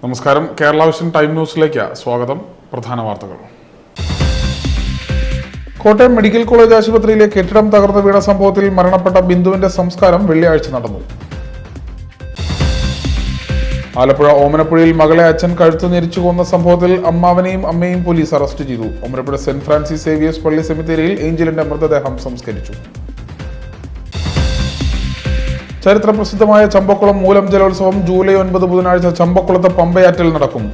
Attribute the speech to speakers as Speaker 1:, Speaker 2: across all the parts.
Speaker 1: നമസ്കാരം. Kerala vision time ന്യൂസിലേക്ക് സ്വാഗതം. പ്രധാന വാർത്തകൾ. കോട്ടയം മെഡിക്കൽ കോളേജ് ആശുപത്രിയിലെ കെട്ടിടം തകർന്നു വീണ സംഭവത്തിൽ മരണപ്പെട്ട ബിന്ദുവിന്റെ സംസ്കാരം വെള്ളിയാഴ്ച നടന്നു. ആലപ്പുഴ ഓമനപ്പുഴയിൽ മകളെ അച്ഛൻ കഴുത്തു ഞെരിച്ചു കൊന്ന സംഭവത്തിൽ അമ്മാവനെയും അമ്മയെയും പോലീസ് അറസ്റ്റ് ചെയ്തു. ഓമനപ്പുഴ സെന്റ് ഫ്രാൻസിസ് സേവിയേഴ്സ് പള്ളി സെമിത്തേരിയിൽ ഏഞ്ചലിന്റെ മൃതദേഹം സംസ്കരിച്ചു. ചരിത്ര പ്രസിദ്ധമായ ചമ്പക്കുളം മൂലം ജലോത്സവം ജൂലൈ 9 ബുധനാഴ്ച ചമ്പക്കുളത്ത് പമ്പയാറ്റിൽ നടക്കും.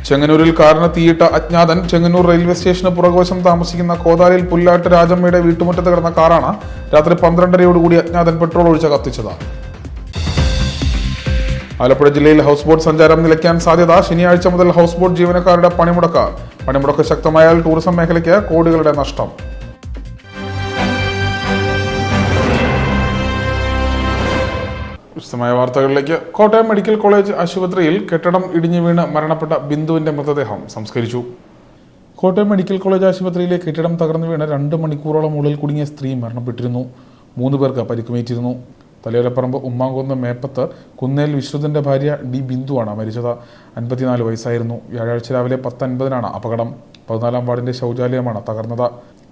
Speaker 1: ചെങ്ങന്നൂരിൽ കാറിന് തീയിട്ട അജ്ഞാതൻ. ചെങ്ങന്നൂർ റെയിൽവേ സ്റ്റേഷന് പുറകുവശം താമസിക്കുന്ന കോതാലിൽ പുല്ലാട്ട് രാജമ്മയുടെ വീട്ടുമുറ്റത്ത് കിടന്ന കാറാണ് രാത്രി 12:30 അജ്ഞാതൻ പെട്രോൾ ഒഴിച്ച് കത്തിച്ചത്. ആലപ്പുഴ ജില്ലയിൽ ഹൗസ് ബോട്ട് സഞ്ചാരം നിലയ്ക്കാൻ സാധ്യത. ശനിയാഴ്ച മുതൽ ഹൗസ് ബോട്ട് ജീവനക്കാരുടെ പണിമുടക്ക് ശക്തമായാൽ ടൂറിസം മേഖലയ്ക്ക് കോടികളുടെ നഷ്ടം. വിശദമായ വാർത്തകളിലേക്ക്. കോട്ടയം മെഡിക്കൽ കോളേജ് ആശുപത്രിയിൽ കെട്ടിടം ഇടിഞ്ഞു വീണ് മരണപ്പെട്ട ബിന്ദുവിന്റെ മൃതദേഹം സംസ്കരിച്ചു. കോട്ടയം മെഡിക്കൽ കോളേജ് ആശുപത്രിയിലെ കെട്ടിടം തകർന്നു വീണ് 2 മണിക്കൂറോളം ഉള്ളിൽ കുടുങ്ങിയ സ്ത്രീ മരണപ്പെട്ടിരുന്നു. 3 പേർക്ക് പരിക്കുമേറ്റിരുന്നു. തലയോലപ്പറമ്പ് ഉമ്മാങ്കുന്ന് മേപ്പത്ത് കുന്നേൽ വിശ്രുതന്റെ ഭാര്യ ഡി ബിന്ദുവാണ് മരിച്ചത്. 54 വയസ്സായിരുന്നു. വ്യാഴാഴ്ച രാവിലെ 10:50 അപകടം. 14-ാം വാർഡിന്റെ ശൗചാലയമാണ് തകർന്നത്.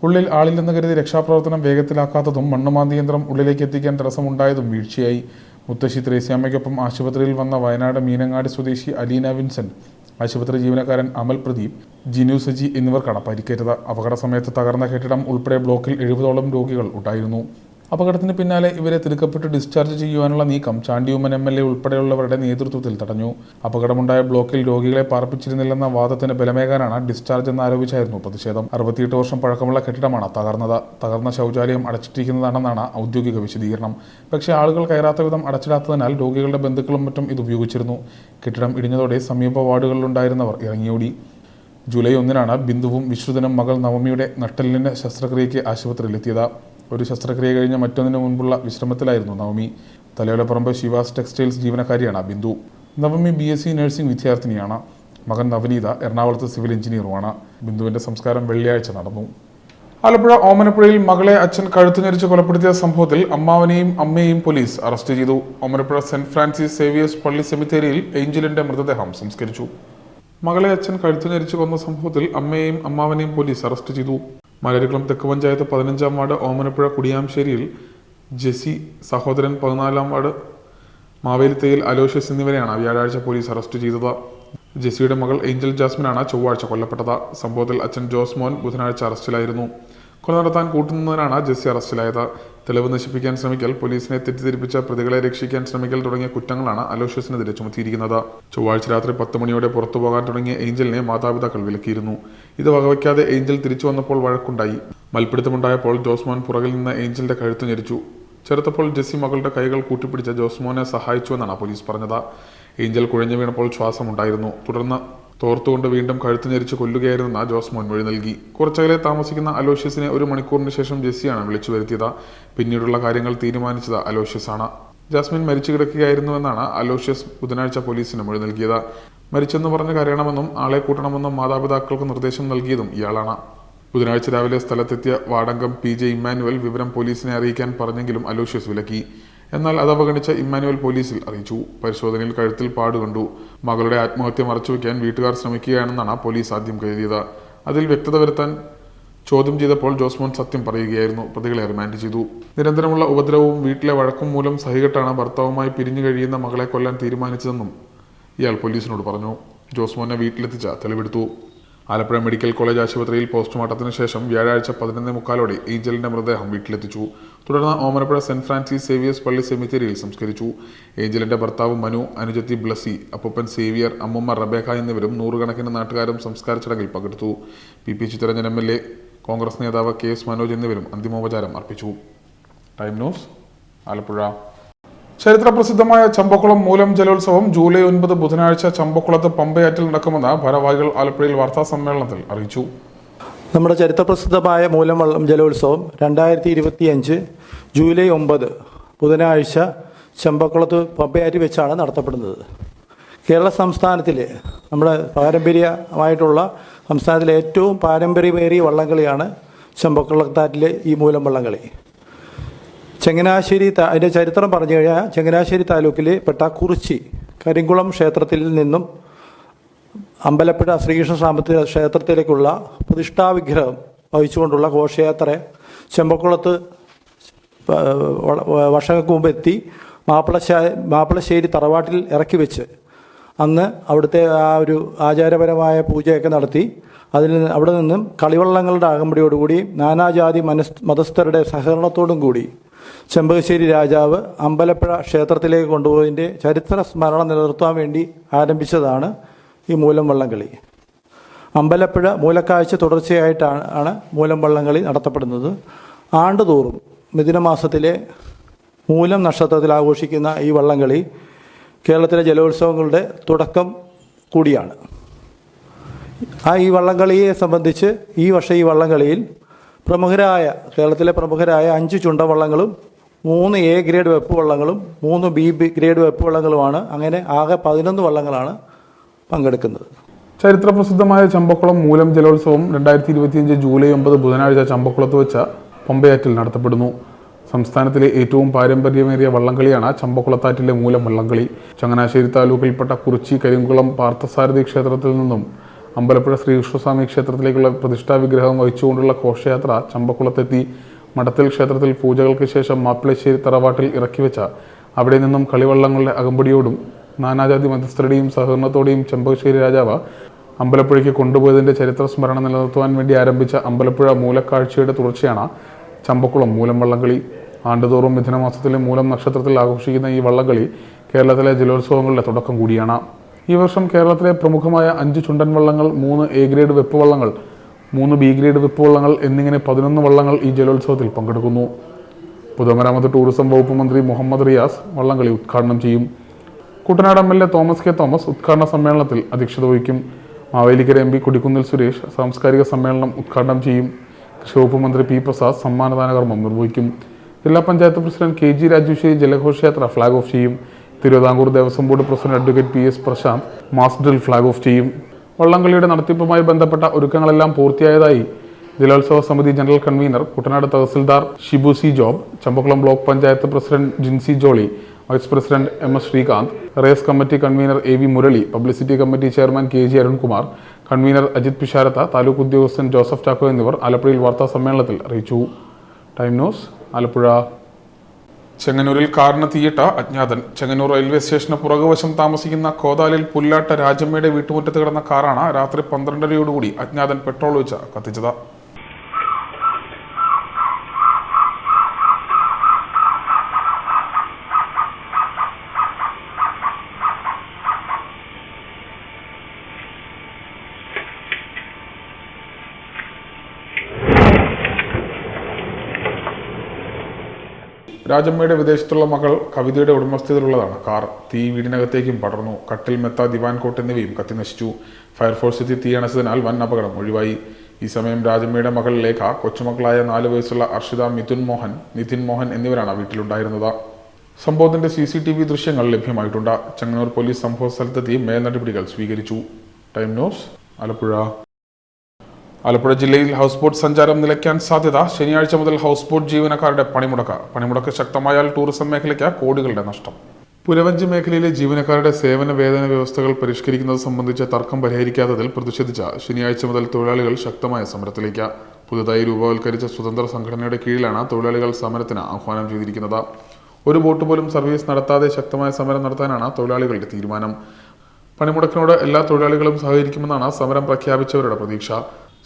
Speaker 1: ഉള്ളിൽ ആളില്ലെന്ന് കരുതി രക്ഷാപ്രവർത്തനം വേഗത്തിലാക്കാത്തതും മണ്ണുമാന്തി യന്ത്രം ഉള്ളിലേക്ക് എത്തിക്കാൻ തടസ്സമുണ്ടായതും വീഴ്ചയായി. മുത്തശ്ശി ത്രേസ്യാമ്മയ്ക്കൊപ്പം ആശുപത്രിയിൽ വന്ന വയനാട് മീനങ്ങാടി സ്വദേശി അലീന വിൻസെന്റ്, ആശുപത്രി ജീവനക്കാരൻ അമൽ പ്രദീപ്, ജിനു സജി എന്നിവർക്കാണ് പരിക്കേറ്റത്. അപകട സമയത്ത് തകർന്ന കെട്ടിടം ഉൾപ്പെടെ ബ്ലോക്കിൽ 70ഓളം രോഗികൾ ഉണ്ടായിരുന്നു. അപകടത്തിന് പിന്നാലെ ഇവരെ തിടുക്കപ്പെട്ട് ഡിസ്ചാർജ് ചെയ്യുവാനുള്ള നീക്കം ചാണ്ടിയുമ്മൻ MLA ഉൾപ്പെടെയുള്ളവരുടെ നേതൃത്വത്തിൽ തടഞ്ഞു. അപകടമുണ്ടായ ബ്ലോക്കിൽ രോഗികളെ പാർപ്പിച്ചിരുന്നില്ലെന്ന വാദത്തിന് ബലമേകാനാണ് ഡിസ്ചാർജ് എന്നാരോപിച്ചായിരുന്നു പ്രതിഷേധം. 68 വർഷം പഴക്കമുള്ള കെട്ടിടമാണ് തകർന്നത്. തകർന്ന ശൗചാലയം അടച്ചിട്ടിരിക്കുന്നതാണെന്നാണ് ഔദ്യോഗിക വിശദീകരണം. പക്ഷേ ആളുകൾ കയറാത്ത വിധം അടച്ചിടാത്തതിനാൽ രോഗികളുടെ ബന്ധുക്കളും മറ്റും ഇത് ഉപയോഗിച്ചിരുന്നു. കെട്ടിടം ഇടിഞ്ഞതോടെ സമീപ വാർഡുകളിലുണ്ടായിരുന്നവർ ഇറങ്ങിയോടി. ജൂലൈ 1 ബിന്ദുവും വിശ്രുതനും മകൾ നവമിയുടെ നട്ടെല്ലിന് ശസ്ത്രക്രിയയ്ക്ക് ആശുപത്രിയിലെത്തിയത്. ഒരു ശസ്ത്രക്രിയ കഴിഞ്ഞ് മറ്റൊന്നിനു മുൻപുള്ള വിശ്രമത്തിലായിരുന്നു നവമി. തലയോലപ്പറമ്പ് ശിവാസ് ടെക്സ്റ്റൈൽസ് ജീവനക്കാരിയാണ് ബിന്ദു. നവമി BSc നഴ്സിംഗ് വിദ്യാർത്ഥിനിയാണ്. മകൻ നവനീത എറണാകുളത്ത് സിവിൽ എഞ്ചിനീയറുമാണ്. ബിന്ദുവിന്റെ സംസ്കാരം വെള്ളിയാഴ്ച നടന്നു. ആലപ്പുഴ ഓമനപ്പുഴയിൽ മകളെ അച്ഛൻ കഴുത്തു ഞെരിച്ച് കൊലപ്പെടുത്തിയ സംഭവത്തിൽ അമ്മാവനെയും അമ്മയെയും പോലീസ് അറസ്റ്റ് ചെയ്തു. ഓമനപ്പുഴ സെന്റ് ഫ്രാൻസിസ് സേവിയേഴ്സ് പള്ളി സെമിത്തേരിയിൽ ഏഞ്ചലിന്റെ മൃതദേഹം സംസ്കരിച്ചു. മകളെ അച്ഛൻ കഴുത്തു ഞെരിച്ച് കൊന്ന സംഭവത്തിൽ അമ്മയെയും അമ്മാവനെയും പോലീസ് അറസ്റ്റ് ചെയ്തു. മലരിക്കുളം തെക്ക് പഞ്ചായത്ത് 15-ാം വാർഡ് ഓമനപ്പുഴ കുടിയാംശ്ശേരിയിൽ ജെസി, സഹോദരൻ 14-ാം വാർഡ് മാവേലിത്തയിൽ അലോഷ്യസ് എന്നിവരെയാണ് വ്യാഴാഴ്ച പോലീസ് അറസ്റ്റ് ചെയ്തത്. ജെസിയുടെ മകൾ ഏഞ്ചൽ ജാസ്മിനാണ് ചൊവ്വാഴ്ച കൊല്ലപ്പെട്ടത്. സംഭവത്തിൽ അച്ഛൻ ജോസ് മോൻ ബുധനാഴ്ച അറസ്റ്റിലായിരുന്നു. കൊല നടത്താൻ കൂട്ടുനിന്നതിനാണ് ജെസി അറസ്റ്റിലായത്. തെളിവ് നശിപ്പിക്കാൻ ശ്രമിക്കൽ, പോലീസിനെ തെറ്റിദ്ധരിപ്പിച്ച പ്രതികളെ രക്ഷിക്കാൻ ശ്രമിക്കൽ തുടങ്ങിയ കുറ്റങ്ങളാണ് അലോഷ്യസിനെതിരെ ചുമത്തിയിരിക്കുന്നത്. ചൊവ്വാഴ്ച രാത്രി 10 മണിയോടെ പുറത്തു പോകാൻ തുടങ്ങിയ ഏഞ്ചലിനെ മാതാപിതാക്കൾ വിലക്കിയിരുന്നു. ഇത് വകവയ്ക്കാതെ ഏഞ്ചൽ തിരിച്ചു വന്നപ്പോൾ വഴക്കുണ്ടായി. മൽപ്പിടുത്തമുണ്ടായപ്പോൾ ജോസ്മോൻ പുറകിൽ നിന്ന് ഏഞ്ചലിന്റെ കഴുത്ത് ഞെരിച്ചു. ചെറുത്തപ്പോൾ ജെസി മകളുടെ കൈകൾ കൂട്ടിപ്പിടിച്ച് ജോസ്മോനെ സഹായിച്ചുവെന്നാണ് പോലീസ് പറഞ്ഞത്. ഏഞ്ചൽ കുഴഞ്ഞു വീണപ്പോൾ ശ്വാസമുണ്ടായിരുന്നു. തുടർന്ന് തോർത്തുകൊണ്ട് വീണ്ടും കഴുത്ത് ഞെരിച്ച് കൊല്ലുകയായിരുന്നെന്ന് ജോസ്മോൻ മൊഴി നൽകി. കുറച്ചകലെ താമസിക്കുന്ന അലോഷ്യസിനെ 1 മണിക്കൂറിന് ശേഷം ജെസിയാണ് വിളിച്ചു വരുത്തിയത്. പിന്നീടുള്ള കാര്യങ്ങൾ തീരുമാനിച്ചത് അലോഷ്യസാണ്. ജാസ്മിൻ മരിച്ചു കിടക്കുകയായിരുന്നുവെന്നാണ് അലോഷ്യസ് ബുധനാഴ്ച പോലീസിന് മൊഴി നൽകിയത്. മരിച്ചെന്ന് പറഞ്ഞ് കരയണമെന്നും ആളെ കൂട്ടണമെന്നും മാതാപിതാക്കൾക്ക് നിർദ്ദേശം നൽകിയതും ഇയാളാണ്. ബുധനാഴ്ച രാവിലെ സ്ഥലത്തെത്തിയ വാർഡംഗം PJ ഇമ്മാനുവൽ വിവരം പോലീസിനെ അറിയിക്കാൻ പറഞ്ഞെങ്കിലും അലോഷ്യസ് വിലക്കി. എന്നാൽ അത് അവഗണിച്ച ഇമ്മാനുവൽ പോലീസിൽ അറിയിച്ചു. പരിശോധനയിൽ കഴുത്തിൽ പാടുകണ്ടു. മകളുടെ ആത്മഹത്യ മറച്ചുവെക്കാൻ വീട്ടുകാർ ശ്രമിക്കുകയാണെന്നാണ് പോലീസ് ആദ്യം കരുതിയത്. അതിൽ വ്യക്തത വരുത്താൻ ചോദ്യം ചെയ്തപ്പോൾ ജോസ്മോൻ സത്യം പറയുകയായിരുന്നു. പ്രതികളെ റിമാൻഡ് ചെയ്തു. നിരന്തരമുള്ള ഉപദ്രവവും വീട്ടിലെ വഴക്കും മൂലം സഹികെട്ടാണ് ഭർത്താവുമായി പിരിഞ്ഞു കഴിയുന്ന മകളെ കൊല്ലാൻ തീരുമാനിച്ചതെന്നും ഇയാൾ പോലീസിനോട് പറഞ്ഞു. ജോസ്മോനെ വീട്ടിലെത്തിച്ച തെളിവെടുത്തു. ആലപ്പുഴ മെഡിക്കൽ കോളേജ് ആശുപത്രിയിൽ പോസ്റ്റ്മോർട്ടത്തിന് ശേഷം വ്യാഴാഴ്ച 11:45 ഏഞ്ചലിന്റെ മൃതദേഹം വീട്ടിലെത്തിച്ചു. തുടർന്ന് ഓമനപ്പുഴ സെന്റ് ഫ്രാൻസിസ് സേവിയേഴ്സ് പള്ളി സെമിത്തേരിയിൽ സംസ്കരിച്ചു. ഏഞ്ചലിന്റെ ഭർത്താവ് മനു, അനുജത്തി ബ്ലസി, അപ്പൂപ്പൻ സേവിയർ, അമ്മുമ്മ റബേക്ക എന്നിവരും 100 കണക്കിന് നാട്ടുകാരും സംസ്കാര ചടങ്ങിൽ പങ്കെടുത്തു. PP ചിത്തരഞ്ജൻ MLA, കോൺഗ്രസ് നേതാവ് KS മനോജ് എന്നിവരും അന്തിമോപചാരം അർപ്പിച്ചു. Time news, Alappuzha. ചരിത്ര പ്രസിദ്ധമായ ചമ്പക്കുളം മൂലം ജലോത്സവം ജൂലൈ 9 ബുധനാഴ്ച ചമ്പക്കുളത്ത് പമ്പയാറ്റിൽ നടക്കുമെന്ന് ഭാരവാഹികൾ ആലപ്പുഴയിൽ വാർത്താ സമ്മേളനത്തിൽ അറിയിച്ചു.
Speaker 2: നമ്മുടെ ചരിത്രപ്രസിദ്ധമായ മൂലം വള്ളം ജലോത്സവം 2025 ജൂലൈ 9 ബുധനാഴ്ച ചമ്പക്കുളത്ത് പമ്പയാറ്റിൽ വെച്ചാണ് നടത്തപ്പെടുന്നത്. കേരള സംസ്ഥാനത്തിലെ നമ്മുടെ പാരമ്പര്യമായിട്ടുള്ള സംസ്ഥാനത്തിലെ ഏറ്റവും പാരമ്പര്യമേറിയ വള്ളംകളിയാണ് ചമ്പക്കുളത്താറ്റിലെ ഈ മൂലം വള്ളംകളി. അതിൻ്റെ ചരിത്രം പറഞ്ഞു കഴിഞ്ഞാൽ ചങ്ങനാശ്ശേരി താലൂക്കിൽ പെട്ട കുറിച്ചി കരിങ്കുളം ക്ഷേത്രത്തിൽ നിന്നും അമ്പലപ്പുഴ ശ്രീകൃഷ്ണ സാമ്പത്തിക ക്ഷേത്രത്തിലേക്കുള്ള പ്രതിഷ്ഠാവിഗ്രഹം വഹിച്ചുകൊണ്ടുള്ള ഘോഷയാത്ര ചെമ്പക്കുളത്ത് വർഷങ്ങൾക്ക് മുമ്പ് എത്തി മാപ്പിളശ്ശേരി തറവാട്ടിൽ ഇറക്കി വെച്ച് അന്ന് അവിടുത്തെ ആ ഒരു ആചാരപരമായ പൂജയൊക്കെ നടത്തി അവിടെ നിന്നും കളിവള്ളങ്ങളുടെ അകമ്പടിയോടുകൂടി നാനാജാതി മതസ്ഥരുടെ സഹകരണത്തോടും കൂടി ചെമ്പകശ്ശേരി രാജാവ് അമ്പലപ്പുഴ ക്ഷേത്രത്തിലേക്ക് കൊണ്ടുപോയതിൻ്റെ ചരിത്ര സ്മരണ നിലനിർത്താൻ വേണ്ടി ആരംഭിച്ചതാണ് ഈ മൂലം വള്ളംകളി. അമ്പലപ്പുഴ മൂലക്കാഴ്ച തുടർച്ചയായിട്ടാണ് മൂലം വള്ളംകളി നടത്തപ്പെടുന്നത്. ആണ്ടുതോറും മിഥുനമാസത്തിലെ മൂലം നക്ഷത്രത്തിൽ ആഘോഷിക്കുന്ന ഈ വള്ളംകളി കേരളത്തിലെ ജലോത്സവങ്ങളുടെ തുടക്കം കൂടിയാണ്. ഈ വള്ളംകളിയെ സംബന്ധിച്ച് ഈ വർഷം ഈ വള്ളംകളിയിൽ കേരളത്തിലെ പ്രമുഖരായ 5 ചുണ്ടവള്ളങ്ങളും 3 A ഗ്രേഡ് വെപ്പ് വള്ളങ്ങളും 3 B ഗ്രേഡ് വെപ്പ് വള്ളങ്ങളുമാണ്. അങ്ങനെ ആകെ 11 വള്ളങ്ങളാണ് പങ്കെടുക്കുന്നത്.
Speaker 1: ചരിത്രപ്രസിദ്ധമായ ചമ്പക്കുളം മൂലം ജലോത്സവം 2025 ജൂലൈ 9 ബുധനാഴ്ച ചമ്പക്കുളത്ത് വെച്ച പമ്പയാറ്റിൽ നടത്തപ്പെടുന്നു. സംസ്ഥാനത്തിലെ ഏറ്റവും പാരമ്പര്യമേറിയ വള്ളംകളിയാണ് ചമ്പക്കുളത്താറ്റിലെ മൂലം വള്ളംകളി. ചങ്ങനാശ്ശേരി താലൂക്കിൽപ്പെട്ട കുറിച്ചി കരിങ്കുളം പാർത്ഥസാരഥി ക്ഷേത്രത്തിൽ നിന്നും അമ്പലപ്പുഴ ശ്രീകൃഷ്ണസ്വാമി ക്ഷേത്രത്തിലേക്കുള്ള പ്രതിഷ്ഠാ വിഗ്രഹം വഹിച്ചുകൊണ്ടുള്ള ഘോഷയാത്ര ചമ്പക്കുളത്തെത്തി മഠത്തിൽ ക്ഷേത്രത്തിൽ പൂജകൾക്ക് ശേഷം മാപ്പിളശ്ശേരി തറവാട്ടിൽ ഇറക്കിവെച്ച അവിടെ നിന്നും കളിവള്ളങ്ങളുടെ അകമ്പടിയോടും നാനാജാതി മതസ്ഥരുടെയും സഹകരണത്തോടെയും ചെമ്പകശ്ശേരി രാജാവ് അമ്പലപ്പുഴയ്ക്ക് കൊണ്ടുപോയതിൻ്റെ ചരിത്ര സ്മരണ നിലനിർത്തുവാൻ വേണ്ടി ആരംഭിച്ച അമ്പലപ്പുഴ മൂലക്കാഴ്ചയുടെ തുടർച്ചയാണ് ചമ്പക്കുളം മൂലം വള്ളംകളി. ആണ്ടുതോറും മിഥുനമാസത്തിലെ മൂലം നക്ഷത്രത്തിൽ ആഘോഷിക്കുന്ന ഈ വള്ളംകളി കേരളത്തിലെ ജലോത്സവങ്ങളുടെ തുടക്കം കൂടിയാണ്. ഈ വർഷം കേരളത്തിലെ പ്രമുഖമായ 5 ചുണ്ടൻ വള്ളങ്ങൾ, 3 A ഗ്രേഡ് വെപ്പ് വള്ളങ്ങൾ, 3 B ഗ്രേഡ് വെപ്പ് വള്ളങ്ങൾ എന്നിങ്ങനെ 11 വള്ളങ്ങൾ ഈ ജലോത്സവത്തിൽ പങ്കെടുക്കുന്നു. പൊതുമരാമത്ത് ടൂറിസം വകുപ്പ് മന്ത്രി മുഹമ്മദ് റിയാസ് വള്ളംകളി ഉദ്ഘാടനം ചെയ്യും. Kuttanad MLA Thomas K Thomas ഉദ്ഘാടന സമ്മേളനത്തിൽ അധ്യക്ഷത വഹിക്കും. മാവേലിക്കര MP കൊടിക്കുന്നിൽ സുരേഷ് സാംസ്കാരിക സമ്മേളനം ഉദ്ഘാടനം ചെയ്യും. കൃഷി വകുപ്പ് മന്ത്രി P പ്രസാദ് സമ്മാനദാന കർമ്മം നിർവഹിക്കും. ജില്ലാ പഞ്ചായത്ത് പ്രസിഡന്റ് KG രാജേശ്വരി ജലഘോഷയാത്ര ഫ്ളാഗ് ഓഫ് ചെയ്യും. Thiruvithamkoor Devaswom board president advocate PS Prashanth mass drill flag off ചെയ്യും. വള്ളംകളിയുടെ നടത്തിപ്പുമായി ബന്ധപ്പെട്ട ഒരുക്കങ്ങളെല്ലാം പൂർത്തിയായതായി ജലോത്സവ സമിതി general convener Kuttanad tahsildar Shibu C Job, Champakulam block panchayat president Jincy Jolly, vice president MS Sreekanth, race committee convener AV Murali, publicity committee chairman KG Arunkumar, convener Ajith Pisharath, taluk ഉദ്യോഗസ്ഥൻ ജോസഫ് ചാക്കോ എന്നിവർ ആലപ്പുഴയിൽ വാർത്താ സമ്മേളനത്തിൽ അറിയിച്ചു. Time news, Alappuzha. ചെങ്ങന്നൂരിൽ കാറിന് തീയിട്ട അജ്ഞാതൻ. ചെങ്ങന്നൂർ റെയിൽവേ സ്റ്റേഷന് പുറകുവശം താമസിക്കുന്ന കോതാലിൽ പുല്ലാട്ട രാജമ്മയുടെ വീട്ടുമുറ്റത്ത് കിടന്ന കാറാണ് രാത്രി 12:30യോടുകൂടി അജ്ഞാതൻ പെട്രോൾ ഒഴിച്ച് കത്തിച്ചത്. രാജമ്മയുടെ വിദേശത്തുള്ള മകൾ കവിതയുടെ ഉടമസ്ഥതയിലുള്ളതാണ് കാർ. തീ വീടിനകത്തേക്കും പടർന്നു. കട്ടിൽ, മെത്ത, ദിവാൻ കോട്ട് എന്നിവയും കത്തിനശിച്ചു. ഫയർഫോഴ്സ് എത്തി തീ അണച്ചതിനാൽ വൻ അപകടം ഒഴിവായി. ഈ സമയം രാജമ്മയുടെ മകൾ ലേഖ, കൊച്ചുമക്കളായ 4 വയസ്സുള്ള അർഷിത, നിതിൻ മോഹൻ എന്നിവരാണ് വീട്ടിലുണ്ടായിരുന്നത്. സംഭവത്തിന്റെ CCTV ദൃശ്യങ്ങൾ ലഭ്യമായിട്ടുണ്ട്. ചെങ്ങന്നൂർ പോലീസ് സംഭവ സ്ഥലത്തെത്തി മേൽനടപടികൾ സ്വീകരിച്ചു. Time news, Alappuzha. ആലപ്പുഴ ജില്ലയിൽ ഹൗസ് ബോട്ട് സഞ്ചാരം നിലയ്ക്കാൻ സാധ്യത. ശനിയാഴ്ച മുതൽ ഹൗസ് ബോട്ട് ജീവനക്കാരുടെ പണിമുടക്ക് ശക്തമായാൽ ടൂറിസം മേഖലയ്ക്ക് കോടികളുടെ നഷ്ടം. പുലവഞ്ചി മേഖലയിലെ ജീവനക്കാരുടെ സേവന വേതന വ്യവസ്ഥകൾ പരിഷ്കരിക്കുന്നത് സംബന്ധിച്ച തർക്കം പരിഹരിക്കാത്തതിൽ പ്രതിഷേധിച്ച ശനിയാഴ്ച മുതൽ തൊഴിലാളികൾ ശക്തമായ സമരത്തിലേക്ക്. പുതുതായി രൂപവൽക്കരിച്ച സ്വതന്ത്ര സംഘടനയുടെ കീഴിലാണ് തൊഴിലാളികൾ സമരത്തിന് ആഹ്വാനം ചെയ്തിരിക്കുന്നത്. ഒരു ബോട്ട് പോലും സർവീസ് നടത്താതെ ശക്തമായ സമരം നടത്താനാണ് തൊഴിലാളികളുടെ തീരുമാനം. പണിമുടക്കിനോട് എല്ലാ തൊഴിലാളികളും സഹകരിക്കുമെന്നാണ് സമരം പ്രഖ്യാപിച്ചവരുടെ പ്രതീക്ഷ.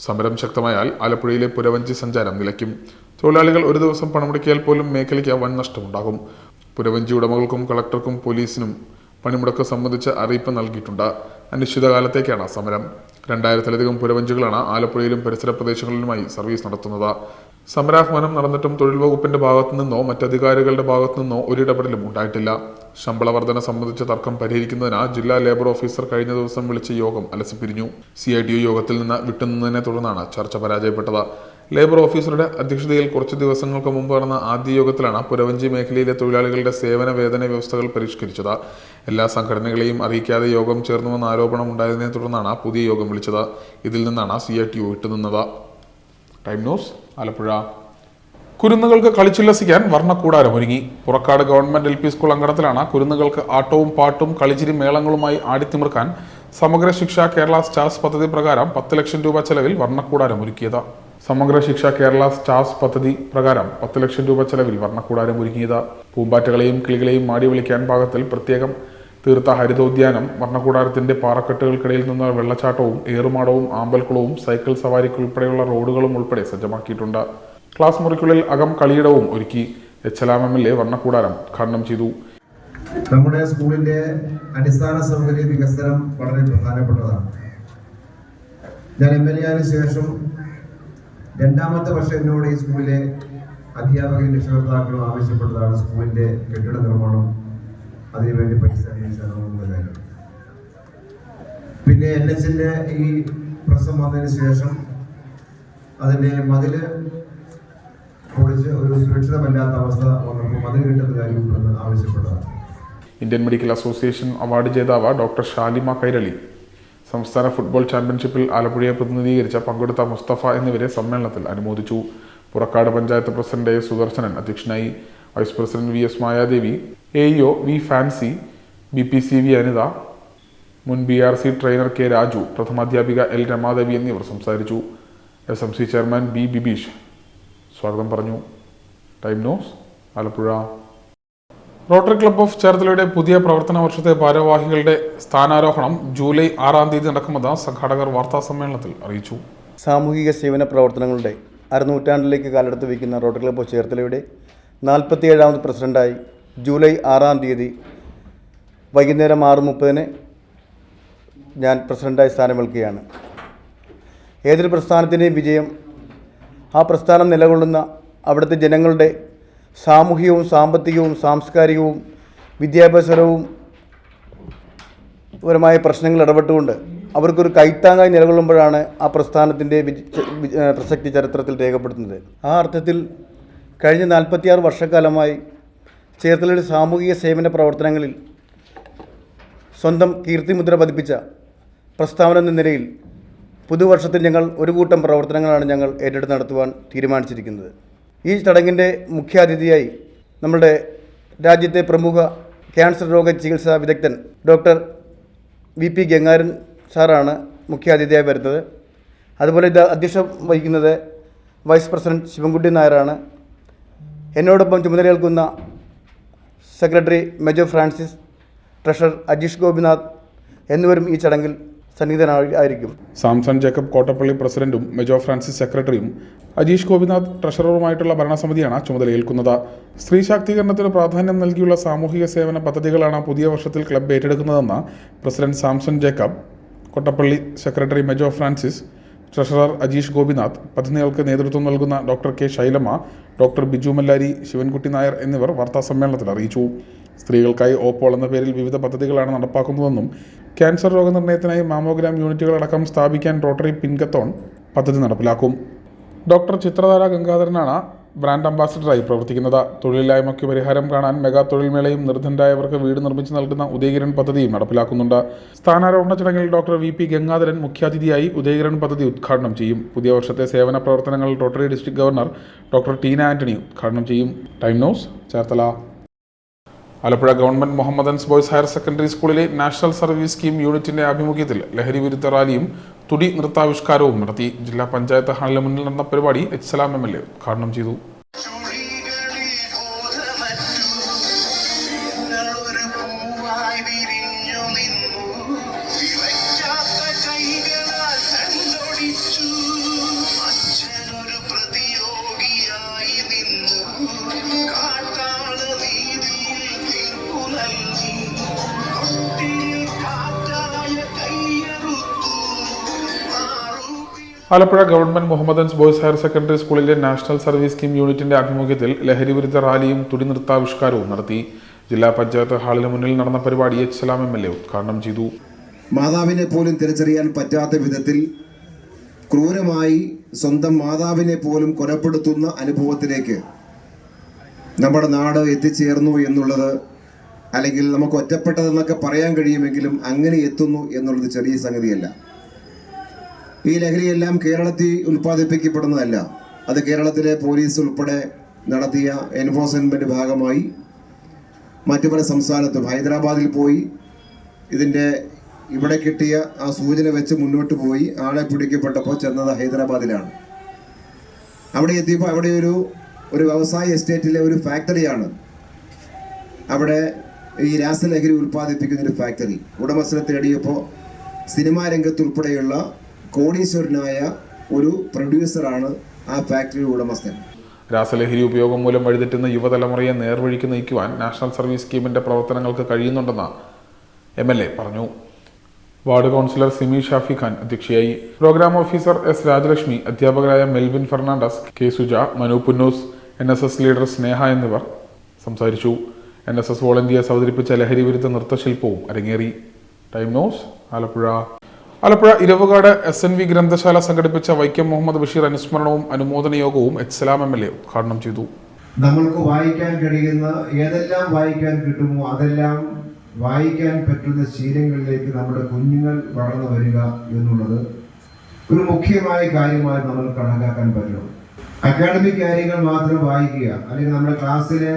Speaker 1: സമരം ശക്തമായാൽ ആലപ്പുഴയിലെ പുലവഞ്ചി സഞ്ചാരം നിലയ്ക്കും. തൊഴിലാളികൾ ഒരു ദിവസം പണിമുടക്കിയാൽ പോലും മേഖലയ്ക്ക് വൻ നഷ്ടമുണ്ടാകും. പുലവഞ്ചി ഉടമകൾക്കും കളക്ടർക്കും പോലീസിനും പണിമുടക്ക് സംബന്ധിച്ച് അറിയിപ്പ് നൽകിയിട്ടുണ്ട്. അനിശ്ചിതകാലത്തേക്കാണ് സമരം. 2000-ലധികം പുലവഞ്ചികളാണ് ആലപ്പുഴയിലും പരിസര പ്രദേശങ്ങളിലുമായി സർവീസ് നടത്തുന്നത്. സമരാഹ്വാനം നടന്നിട്ടും തൊഴിൽ വകുപ്പിന്റെ ഭാഗത്തുനിന്നോ മറ്റധികാരികളുടെ ഭാഗത്തുനിന്നോ ഒരിടപെടലും ഉണ്ടായിട്ടില്ല. ശമ്പള വർധന സംബന്ധിച്ച തർക്കം പരിഹരിക്കുന്നതിന് ജില്ലാ ലേബർ ഓഫീസർ കഴിഞ്ഞ ദിവസം വിളിച്ച യോഗം അലസിപ്പിരിഞ്ഞു. CITU യോഗത്തിൽ നിന്ന് വിട്ടുനിന്നതിനെ തുടർന്നാണ് ചർച്ച പരാജയപ്പെട്ടത്. ലേബർ ഓഫീസറുടെ അധ്യക്ഷതയിൽ കുറച്ചു ദിവസങ്ങൾക്ക് മുമ്പ് നടന്ന ആദ്യ യോഗത്തിലാണ് പുലവഞ്ചി മേഖലയിലെ തൊഴിലാളികളുടെ സേവന വേതന വ്യവസ്ഥകൾ പരിഷ്കരിച്ചത്. എല്ലാ സംഘടനകളെയും അറിയിക്കാതെ യോഗം ചേർന്നുവെന്ന ആരോപണം ഉണ്ടായതിനെ തുടർന്നാണ് പുതിയ യോഗം വിളിച്ചത്. ഇതിൽ നിന്നാണ് CITU വിട്ടുനിന്നത്. Time news, Alappuzha. കുരുന്നുകൾക്ക് കളിച്ചുല്ലസിക്കാൻ വർണ്ണക്കൂടാരം ഒരുങ്ങി. പുറക്കാട് ഗവൺമെന്റ് LP സ്കൂൾ അങ്കണത്തിലാണ് കുരുന്നുകൾക്ക് ആട്ടവും പാട്ടും കളിച്ചിരി മേളങ്ങളുമായി ആടിത്തിമിർക്കാൻ സമഗ്ര ശിക്ഷ കേരള സ്റ്റാർസ് പദ്ധതി പ്രകാരം 10 ലക്ഷം രൂപ ചെലവിൽ വർണ്ണക്കൂടാരം ഒരുക്കിയത്. സമഗ്ര ശിക്ഷ കേരള സ്റ്റാർസ് പദ്ധതി പ്രകാരം 10 ലക്ഷം രൂപ ചെലവിൽ വർണ്ണക്കൂടാരം ഒരുക്കിയത്. പൂമ്പാറ്റകളെയും കിളികളെയും മാടി വിളിക്കാൻ പാകത്തിൽ പ്രത്യേകം തീർത്ത ഹരിതോദ്യാനം, വർണ്ണക്കൂടാരത്തിന്റെ പാറക്കെട്ടുകൾക്കിടയിൽ നിന്ന് വെള്ളച്ചാട്ടവും ഏറുമാടവും ആമ്പൽക്കുളവും സൈക്കിൾ സവാരിക്കുൾപ്പെടെയുള്ള റോഡുകളും ഉൾപ്പെടെ സജ്ജമാക്കിയിട്ടുണ്ട്. ക്ലാസ് മുറിക്കുള്ളിൽ അകം കളിയിടവും ഒരുക്കി. എച്ചലാം MLA വർണ്ണക്കൂടാരം ഉദ്ഘാടനം ചെയ്തു.
Speaker 3: നമ്മുടെ സ്കൂളിന്റെ അടിസ്ഥാന സൗകര്യ വികസനം വളരെ പ്രധാനപ്പെട്ടതാണ്. ഞാൻ MLA ആയതിനു ശേഷം രണ്ടാമത്തെ വർഷം എന്നോട് ഈ സ്കൂളിലെ അധ്യാപകരും രക്ഷകർത്താക്കളും ആവശ്യപ്പെട്ടതാണ് സ്കൂളിന്റെ കെട്ടിട നിർമ്മാണം, അതിനുവേണ്ടി പൈസ അന്വേഷിച്ചെന്നുള്ള കാര്യം. പിന്നെ NHന്റെ ഈ പ്രശ്നം വന്നതിന് ശേഷം അതിന്റെ മതില് പൊളിച്ച് ഒരു സുരക്ഷിതമല്ലാത്ത അവസ്ഥ വന്നപ്പോൾ മതിൽ കിട്ടുന്ന കാര്യം ആവശ്യപ്പെട്ടതാണ്.
Speaker 1: ഇന്ത്യൻ മെഡിക്കൽ അസോസിയേഷൻ അവാർഡ് ജേതാവ് ഡോക്ടർ ഷാലിമ കൈരളി, സംസ്ഥാന ഫുട്ബോൾ ചാമ്പ്യൻഷിപ്പിൽ ആലപ്പുഴയെ പ്രതിനിധീകരിച്ച പങ്കെടുത്ത മുസ്തഫ എന്നിവരെ സമ്മേളനത്തിൽ അനുമോദിച്ചു. Purakkad panchayat president A. സുദർശനൻ അധ്യക്ഷനായി. Vice president VS Mayadevi, AEO V. Fancy, BPCV Anitha, മുൻ BRC ട്രെയിനർ K. രാജു, പ്രഥമാധ്യാപിക L. രമാദേവി എന്നിവർ സംസാരിച്ചു. SMC chairman B. ബിബീഷ് സ്വാഗതം പറഞ്ഞു. Time news, Alappuzha. Rotary club of ചേർത്തലയുടെ പുതിയ പ്രവർത്തന വർഷത്തെ ഭാരവാഹികളുടെ സ്ഥാനാരോഹണം ജൂലൈ 6-ാം തീയതി നടക്കുമെന്ന് സംഘാടകർ വാർത്താസമ്മേളനത്തിൽ അറിയിച്ചു.
Speaker 4: സാമൂഹിക സേവന പ്രവർത്തനങ്ങളുടെ അരനൂറ്റാണ്ടിലേക്ക് കാലെടുത്ത് വയ്ക്കുന്ന റോട്ടറി ക്ലബ്ബ് ഓഫ് ചേർത്തലയുടെ 47ാമത് പ്രസിഡന്റായി ജൂലൈ 6-ാം തീയതി വൈകുന്നേരം 6:30 ഞാൻ പ്രസിഡന്റായി സ്ഥാനമേൽക്കുകയാണ്. ഏതൊരു പ്രസ്ഥാനത്തിൻ്റെയും വിജയം ആ പ്രസ്ഥാനം നിലകൊള്ളുന്ന അവിടുത്തെ ജനങ്ങളുടെ സാമൂഹികവും സാമ്പത്തികവും സാംസ്കാരികവും വിദ്യാഭ്യാസപരവും പരമായ പ്രശ്നങ്ങൾ ഇടപെട്ടുകൊണ്ട് അവർക്കൊരു കൈത്താങ്ങായി നിലകൊള്ളുമ്പോഴാണ് ആ പ്രസ്ഥാനത്തിൻ്റെ പ്രസക്തി ചരിത്രത്തിൽ രേഖപ്പെടുത്തുന്നത്. ആ അർത്ഥത്തിൽ കഴിഞ്ഞ 46 വർഷക്കാലമായി ചേർത്തലയുടെ സാമൂഹിക സേവന പ്രവർത്തനങ്ങളിൽ സ്വന്തം കീർത്തിമുദ്ര പതിപ്പിച്ച പ്രസ്ഥാനം എന്ന നിലയിൽ പുതുവർഷത്തിൽ ഞങ്ങൾ ഒരു കൂട്ടം പ്രവർത്തനങ്ങളാണ് ഞങ്ങൾ ഏറ്റെടുത്ത് നടത്തുവാൻ തീരുമാനിച്ചിരിക്കുന്നത്. ഈ ചടങ്ങിൻ്റെ മുഖ്യാതിഥിയായി നമ്മുടെ രാജ്യത്തെ പ്രമുഖ ക്യാൻസർ രോഗ ചികിത്സാ വിദഗ്ധൻ ഡോക്ടർ VP ഗംഗാരൻ സാറാണ് മുഖ്യാതിഥിയായി വരുന്നത്. അതുപോലെ ഇത് അധ്യക്ഷം വഹിക്കുന്നത് വൈസ് പ്രസിഡന്റ് ശിവൻകുട്ടി നായരാണ്. എന്നോടൊപ്പം ചുമതലയേൽക്കുന്ന secretary Mejo Francis, treasurer Ajeesh Gopinath എന്നിവരും ഈ ചടങ്ങിൽ സന്നിഹിതനായിരിക്കും.
Speaker 1: സാംസൺ ജേക്കബ് കോട്ടപ്പള്ളി പ്രസിഡന്റും മെജോ ഫ്രാൻസിസ് സെക്രട്ടറിയും അജീഷ് ഗോപിനാഥ് ട്രഷററുമായിട്ടുള്ള ഭരണസമിതിയാണ് ചുമതലയേൽക്കുന്നത്. സ്ത്രീ ശാക്തീകരണത്തിന് പ്രാധാന്യം നൽകിയുള്ള സാമൂഹിക സേവന പദ്ധതികളാണ് പുതിയ വർഷത്തിൽ ക്ലബ്ബ് ഏറ്റെടുക്കുന്നതെന്ന് president Samson Jacob Kottappally, secretary Mejo Francis, treasurer Ajeesh Gopinath, പദ്ധതികൾക്ക് നേതൃത്വം നൽകുന്ന doctor K. Shailama, doctor Biju Mallari, Sivankutty Nair എന്നിവർ വാർത്താസമ്മേളനത്തിൽ അറിയിച്ചു. സ്ത്രീകൾക്കായി ഓപ്പോൾ എന്ന പേരിൽ വിവിധ പദ്ധതികളാണ് നടപ്പാക്കുന്നതെന്നും ക്യാൻസർ രോഗനിർണയത്തിനായി മാമോഗ്രാം യൂണിറ്റുകളടക്കം സ്ഥാപിക്കാൻ റോട്ടറി പിൻകത്തോൺ പദ്ധതി നടപ്പിലാക്കും. ഡോക്ടർ ചിത്രധാര ഗംഗാധരനാണ് ബ്രാൻഡ് അംബാസിഡറായി പ്രവർത്തിക്കുന്നത്. തൊഴിലില്ലായ്മയ്ക്ക് പരിഹാരം കാണാൻ മെഗാ തൊഴിൽമേളയും നിർധനരായവർക്ക് വീട് നിർമ്മിച്ച് നൽകുന്ന ഉദയകിരൺ പദ്ധതിയും നടപ്പിലാക്കുന്നുണ്ട്. സ്ഥാനാരോഹണ ചടങ്ങിൽ ഡോക്ടർ VP ഗംഗാധരൻ മുഖ്യാതിഥിയായി ഉദയകിരൺ പദ്ധതി ഉദ്ഘാടനം ചെയ്യും. പുതിയ വർഷത്തെ സേവന പ്രവർത്തനങ്ങൾ rotary district governor doctor Teena Antony ഉദ്ഘാടനം ചെയ്യും. Time news, Cherthala. Alappuzha government Mohammedans boys higher secondary സ്കൂളിലെ നാഷണൽ സർവീസ് സ്കീം യൂണിറ്റിന്റെ ആഭിമുഖ്യത്തിൽ ലഹരി വിരുദ്ധ റാലിയും തുടി നൃത്താവിഷ്കാരവും നടത്തി. ജില്ലാ പഞ്ചായത്ത് ഹാളിന് മുന്നിൽ നടന്ന പരിപാടി എച്ചലാം MLA ഉദ്ഘാടനം ചെയ്തു. Alappuzha government Mohammedans boys higher secondary സ്കൂളിലെ നാഷണൽ സർവീസ് സ്കീം യൂണിറ്റിന്റെ ആഭിമുഖ്യത്തിൽ ലഹരി വിരുദ്ധ റാലിയും തുടി നൃത്താവിഷ്കാരവും നടത്തി. ജില്ലാ പഞ്ചായത്ത് ഹാളിന് മുന്നിൽ നടന്ന പരിപാടി എച്ചലാം MLA ഉദ്ഘാടനം ചെയ്തു.
Speaker 3: മാതാവിനെ പോലും തിരിച്ചറിയാൻ പറ്റാത്ത വിധത്തിൽ ക്രൂരമായി സ്വന്തം മാതാവിനെ പോലും കൊലപ്പെടുത്തുന്ന അനുഭവത്തിലേക്ക് നമ്മുടെ നാട് എത്തിച്ചേർന്നു എന്നുള്ളത്, അല്ലെങ്കിൽ നമുക്ക് ഒറ്റപ്പെട്ടതെന്നൊക്കെ പറയാൻ കഴിയുമെങ്കിലും അങ്ങനെ എത്തുന്നു എന്നുള്ളത് ചെറിയ സംഗതിയല്ല. ഈ ലഹരിയെല്ലാം കേരളത്തിൽ ഉൽപ്പാദിപ്പിക്കപ്പെടുന്നതല്ല. അത് കേരളത്തിലെ പോലീസ് ഉൾപ്പെടെ നടത്തിയ എൻഫോഴ്സ്മെൻറ്റിൻ്റെ ഭാഗമായി മറ്റു പല സംസ്ഥാനത്തും ഹൈദരാബാദിൽ പോയി ഇതിൻ്റെ ഇവിടെ കിട്ടിയ ആ സൂചന വെച്ച് മുന്നോട്ട് പോയി ആളെ പിടിക്കപ്പെട്ടപ്പോൾ ചെന്നത് ഹൈദരാബാദിലാണ്. അവിടെ എത്തിയപ്പോൾ അവിടെ ഒരു വ്യവസായ എസ്റ്റേറ്റിലെ ഒരു ഫാക്ടറിയാണ്. അവിടെ ഈ രാസലഹരി ഉൽപ്പാദിപ്പിക്കുന്ന ഒരു ഫാക്ടറി ഉടമസ്ഥനെ തേടിയപ്പോൾ സിനിമാ രംഗത്തുൾപ്പെടെയുള്ള കോടീശ്വരനായ ഒരു പ്രൊഡ്യൂസറാണ് ആ ഫാക്ടറി ഉടമസ്ഥൻ.
Speaker 1: രാസലഹരി ഉപയോഗം മൂലം വഴിതെറ്റുന്ന യുവതലമുറയെ നേർവഴിക്ക് നയിക്കുവാൻ നാഷണൽ സർവീസ് സ്കീമിന്റെ പ്രവർത്തനങ്ങൾക്ക് കഴിയുന്നുണ്ടെന്ന് MLA പറഞ്ഞു. വാർഡ് കൗൺസിലർ സിമി ഷാഫി ഖാൻ അധ്യക്ഷയായി. Programme officer S. രാജലക്ഷ്മി, അധ്യാപകരായ Melvin Fernandez, K. Suja, Manu Punnoose, NSS leader Sneha എന്നിവർ സംസാരിച്ചു. NSS വോളണ്ടിയേഴ്സ് അവതരിപ്പിച്ച ലഹരി വിരുദ്ധ നൃത്തശില്പവും അരങ്ങേറി. Time news, Alappuzha Iravukad SNV ഗ്രന്ഥശാല സംഘടിപ്പിച്ച വൈക്കം മുഹമ്മദ് ബഷീർ അനുസ്മരണവും അനുമോദന യോഗവും സലാം MLA ഉദ്ഘാടനം ചെയ്തു.
Speaker 3: നമ്മൾക്ക് വായിക്കാൻ കഴിയുന്ന ഏതെല്ലാം വായിക്കാൻ കിട്ടുമോ അതെല്ലാം വായിക്കാൻ പറ്റുന്ന ശീലങ്ങളിലേക്ക് നമ്മുടെ കുഞ്ഞുങ്ങൾ വളർന്നു വരിക എന്നുള്ളത് ഒരു മുഖ്യമായ കാര്യമായി നമ്മൾ കണക്കാക്കാൻ പറ്റണം. അക്കാഡമിക് കാര്യങ്ങൾ മാത്രം വായിക്കുക, അല്ലെങ്കിൽ നമ്മുടെ ക്ലാസ്സിലെ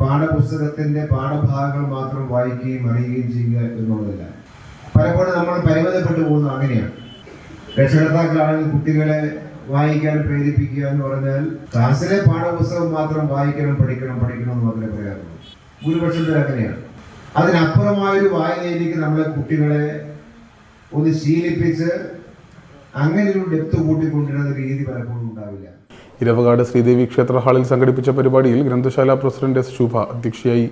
Speaker 3: പാഠപുസ്തകത്തിന്റെ പാഠഭാഗങ്ങൾ മാത്രം വായിക്കുകയും അറിയുകയും ചെയ്യുക എന്നുള്ളതല്ല. പലപ്പോഴും നമ്മൾ പരിമിതപ്പെട്ടു പോകുന്നത് അങ്ങനെയാണ്. രക്ഷകർത്താക്കളാണെങ്കിൽ കുട്ടികളെ വായിക്കാൻ പ്രേരിപ്പിക്കുക എന്ന് പറഞ്ഞാൽ ക്ലാസ്സിലെ പാഠപുസ്തകം മാത്രം വായിക്കണം, പഠിക്കണം എന്ന് മാത്രമേ പറയാറുള്ളൂ. ഭൂരിപക്ഷത്തിൽ അങ്ങനെയാണ്. അതിനപ്പുറമായൊരു വായനയിലേക്ക് നമ്മളെ കുട്ടികളെ ഒന്ന് ശീലിപ്പിച്ച് അങ്ങനെ ഒരു ഡെപ്ത് കൂട്ടിക്കൊണ്ടിരുന്ന രീതി പലപ്പോഴും ഉണ്ടാവില്ല.
Speaker 1: ഇരവകാട് ശ്രീദേവി ക്ഷേത്ര ഹാളിൽ സംഘടിപ്പിച്ച പരിപാടിയിൽ ഗ്രന്ഥശാല പ്രസിഡന്റ് S. ശുഭ അധ്യക്ഷയായി.